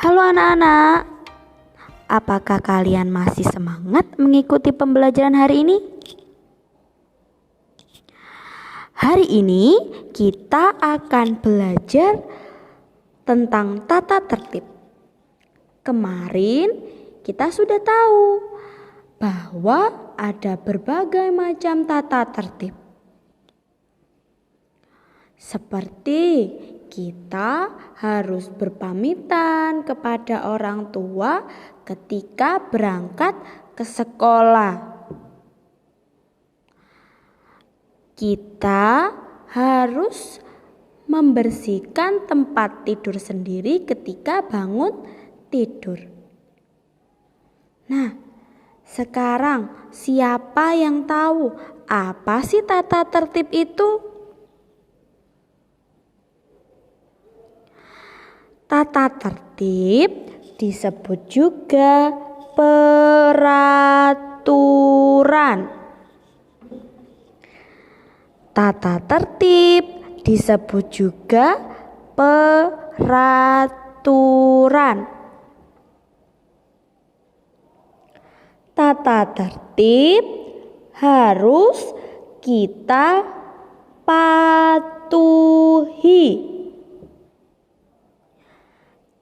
Halo anak-anak, apakah kalian masih semangat mengikuti pembelajaran hari ini? Hari ini kita akan belajar tentang tata tertib. Kemarin kita sudah tahu bahwa ada berbagai macam tata tertib. Seperti kita harus berpamitan kepada orang tua ketika berangkat ke sekolah. Kita harus membersihkan tempat tidur sendiri ketika bangun tidur. Nah, sekarang siapa yang tahu apa sih tata tertib itu? Tata tertib disebut juga peraturan. Tata tertib disebut juga peraturan. Tata tertib harus kita patuhi.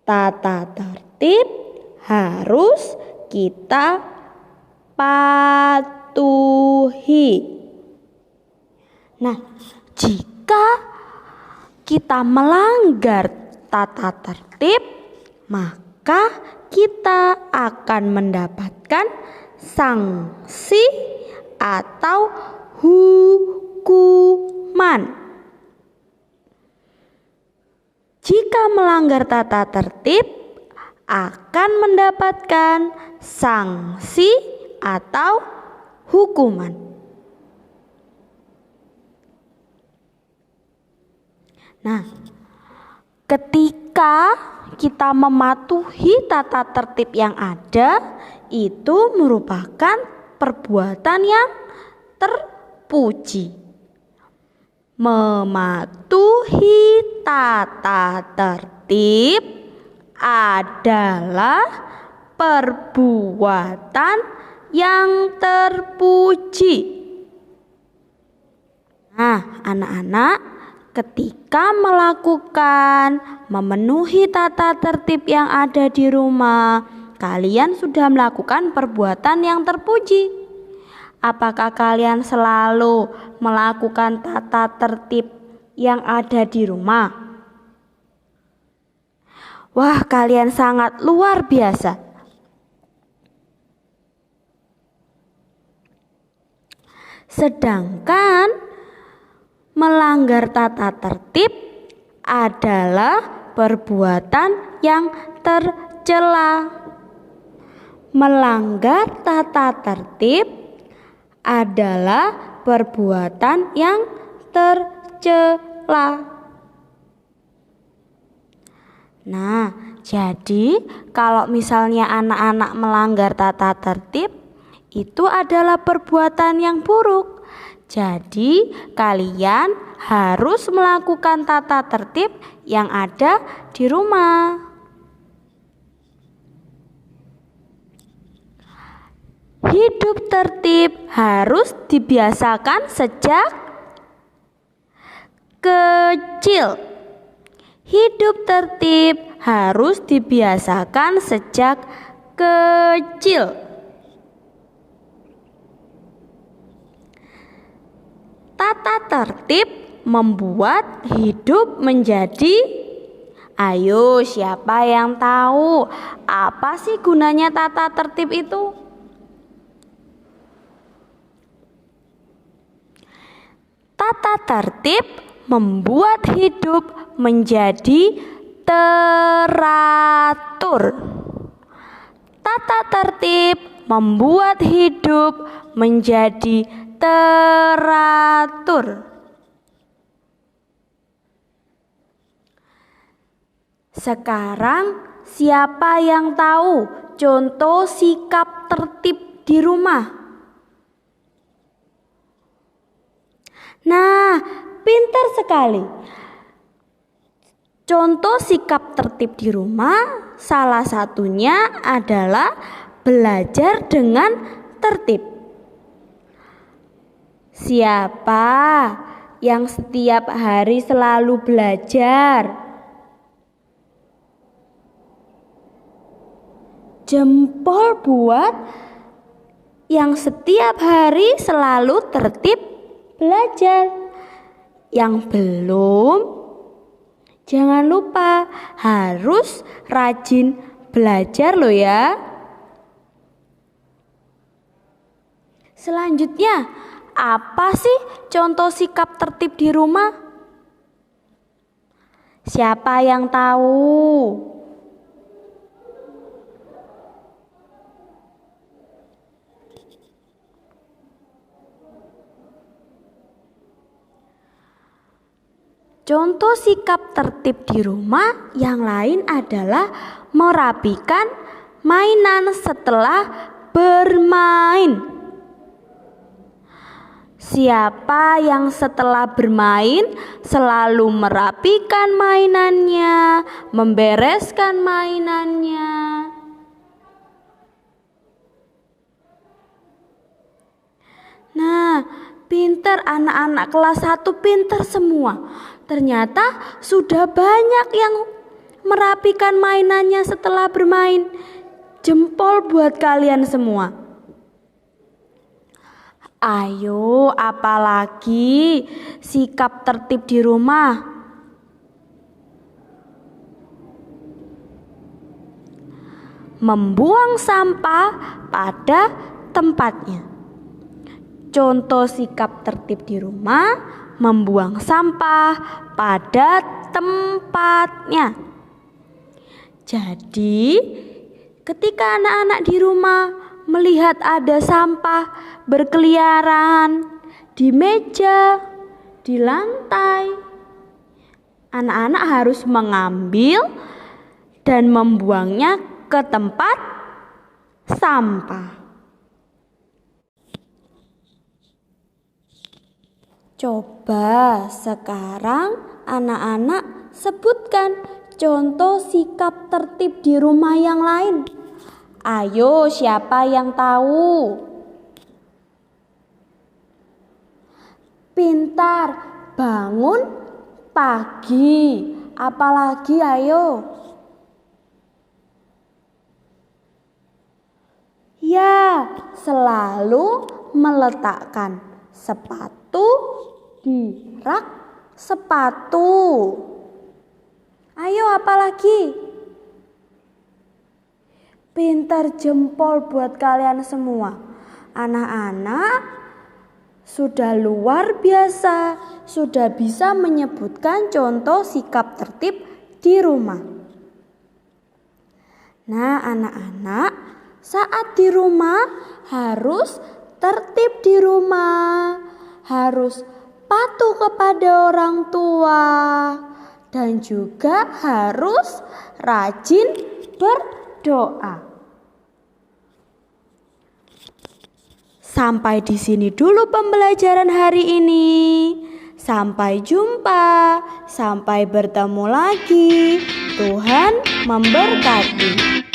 Tata tertib harus kita patuhi. Nah, jika kita melanggar tata tertib, maka kita akan mendapatkan sanksi atau hukuman. Jika melanggar tata tertib, akan mendapatkan sanksi atau hukuman. Nah, ketika kita mematuhi tata tertib yang ada, itu merupakan perbuatan yang terpuji. Mematuhi tata tertib adalah perbuatan yang terpuji. Nah, anak-anak, ketika memenuhi tata tertib yang ada di rumah, kalian sudah melakukan perbuatan yang terpuji. Apakah kalian selalu melakukan tata tertib yang ada di rumah? Wah, kalian sangat luar biasa. Sedangkan melanggar tata tertib adalah perbuatan yang tercela. Melanggar tata tertib adalah perbuatan yang tercela. Nah, jadi kalau misalnya anak-anak melanggar tata tertib, itu adalah perbuatan yang buruk. Jadi, kalian harus melakukan tata tertib yang ada di rumah. Hidup tertib harus dibiasakan sejak kecil. Hidup tertib harus dibiasakan sejak kecil. Tata tertib membuat hidup menjadi. Ayo, siapa yang tahu apa sih gunanya tata tertib itu? Tata tertib membuat hidup menjadi teratur. Tata tertib membuat hidup menjadi teratur. Sekarang siapa yang tahu contoh sikap tertib di rumah? Nah, pintar sekali. Contoh sikap tertib di rumah salah satunya adalah belajar dengan tertib. Siapa yang setiap hari selalu belajar? Jempol buat yang setiap hari selalu tertib belajar. Yang belum, jangan lupa harus rajin belajar loh ya. Selanjutnya, apa sih contoh sikap tertib di rumah? Siapa yang tahu? Contoh sikap tertib di rumah yang lain adalah merapikan mainan setelah bermain. Siapa yang setelah bermain selalu merapikan mainannya, membereskan mainannya? Nah, pintar anak-anak kelas 1, pintar semua. Ternyata sudah banyak yang merapikan mainannya setelah bermain. Jempol buat kalian semua. Ayo, apalagi sikap tertib di rumah? Membuang sampah pada tempatnya. Contoh sikap tertib di rumah, membuang sampah pada tempatnya. Jadi, ketika anak-anak di rumah melihat ada sampah berkeliaran di meja, di lantai, anak-anak harus mengambil dan membuangnya ke tempat sampah. Coba sekarang anak-anak sebutkan contoh sikap tertib di rumah yang lain. Ayo, siapa yang tahu? Pintar, bangun pagi. Apalagi ayo? Ya, selalu meletakkan sepatu di rak sepatu. Ayo, apalagi? Pintar, jempol buat kalian semua. Anak-anak sudah luar biasa, sudah bisa menyebutkan contoh sikap tertib di rumah. Nah, anak-anak, saat di rumah harus tertib di rumah, harus patuh kepada orang tua, dan juga harus rajin berdoa. Sampai di sini dulu pembelajaran hari ini. Sampai jumpa, sampai bertemu lagi. Tuhan memberkati.